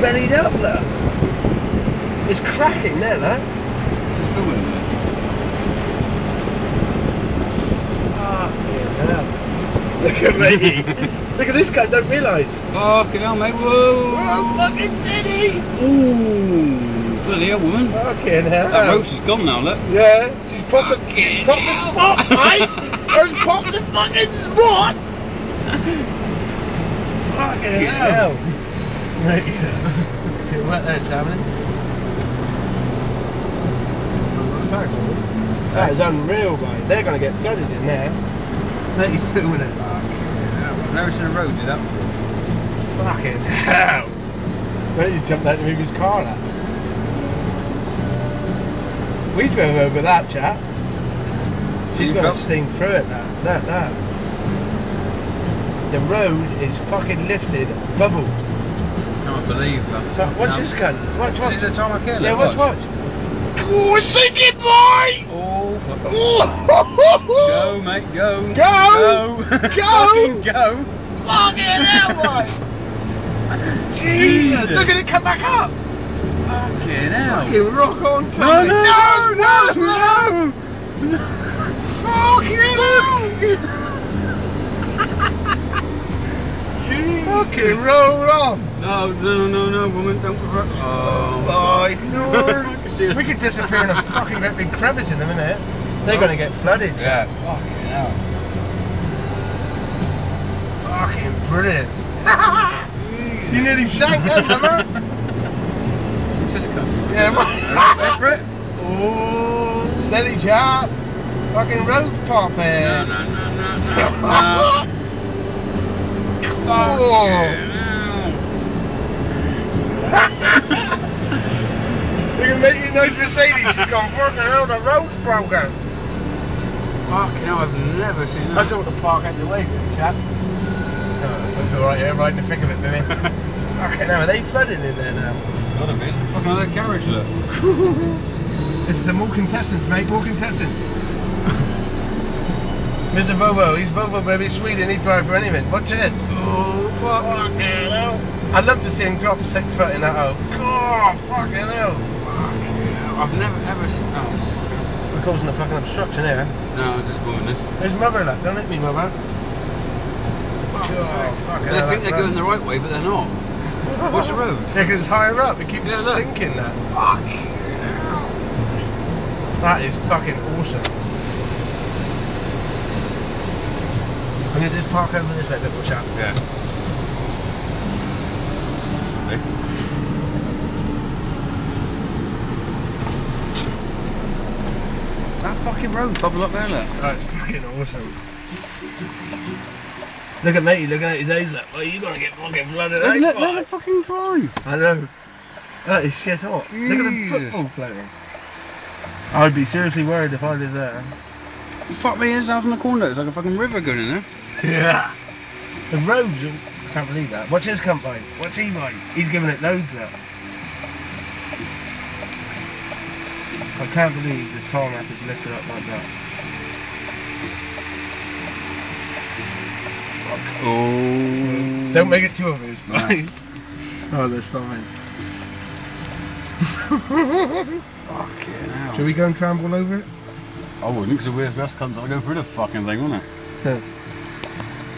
bellied up, look. It's cracking there, look. Look at me. Look at this guy, don't realise. Fucking hell, mate. Whoa. Whoa, fucking steady. Ooh. Bloody hell, woman. Fucking hell. That roach is gone now, look. Yeah, she's popped the spot, mate. She's popped the fucking spot. Fucking hell. Mate, get wet there, travelling. That is unreal, mate. They're going to get flooded in there. Let you filming it. I've never seen a road do that before. Fucking hell. Mate, he's jumped out to move his car out. We drove over that, chap. She's going to sting through it, that. The road is fucking lifted, bubbled. I can't believe that. Watch this cunt. Watch. See the tarmac here? Yeah, watch. Oh, sink it, boy! Oh, fuck. Oh. Go, mate, go. Go! Fucking go! Fucking hell, boy! Jesus! Look at it come back up! Fucking hell! Fucking rock on, Tommy! No! Fucking hell! Fucking roll on! No, woman, don't go. Oh my lord! We could disappear in a fucking great big crevice in a minute. They're gonna get flooded. Yeah. Fucking hell. Fucking brilliant. You nearly sank under, man. What's this cunt? Yeah, Wait for it. Oh, steady chap. Fucking road popping. No. Oh. You can make your nose Mercedes, she's gone fucking hell, the road's broken. Fucking hell, I've never seen that. I saw the park out the way, chap. Oh, that's alright here, right in the thick of it, Billy. Fucking hell, are they flooding in there now? Gotta be. Fucking hell, that carriage look. This is some more contestants, mate, more contestants. Mr. Bobo, he's Bobo, baby, Sweden, he'd drive for anything. Watch this. Oh, fucking hell. I'd love to see him drop 6 foot in that hole. Oh, fucking hell. I've never ever seen. Oh. We're causing a fucking obstruction here. No, just moving this. There's mother, look, don't let me, mother. They think they're going the right way, but they're not. What's the road? Yeah, because it's higher up, it keeps sinking that. Fuck. That is fucking awesome. I'm going to just park over this way, little chap. Yeah. That fucking road bubble up there, look. That's fucking awesome. Look at me, looking at his age, look. Well, you're going to get fucking flooded out. Let it fucking drive. I know. That is shit hot. Jesus. Look at the football floating. I'd be seriously worried if I lived there. Fuck me, his house in the corner. It's like a fucking river going in there. Yeah. The roads, I can't believe that. Watch his company. Watch he, mate. He's giving it loads now. I can't believe the tarmac is lifted up like that. Fuck. Oh. Don't make it two of us. Right. Oh, they're stopping. Fucking hell. Shall we go and trample over it? I wouldn't, because if us cunts, I'll go through the fucking thing, wouldn't I? Yeah.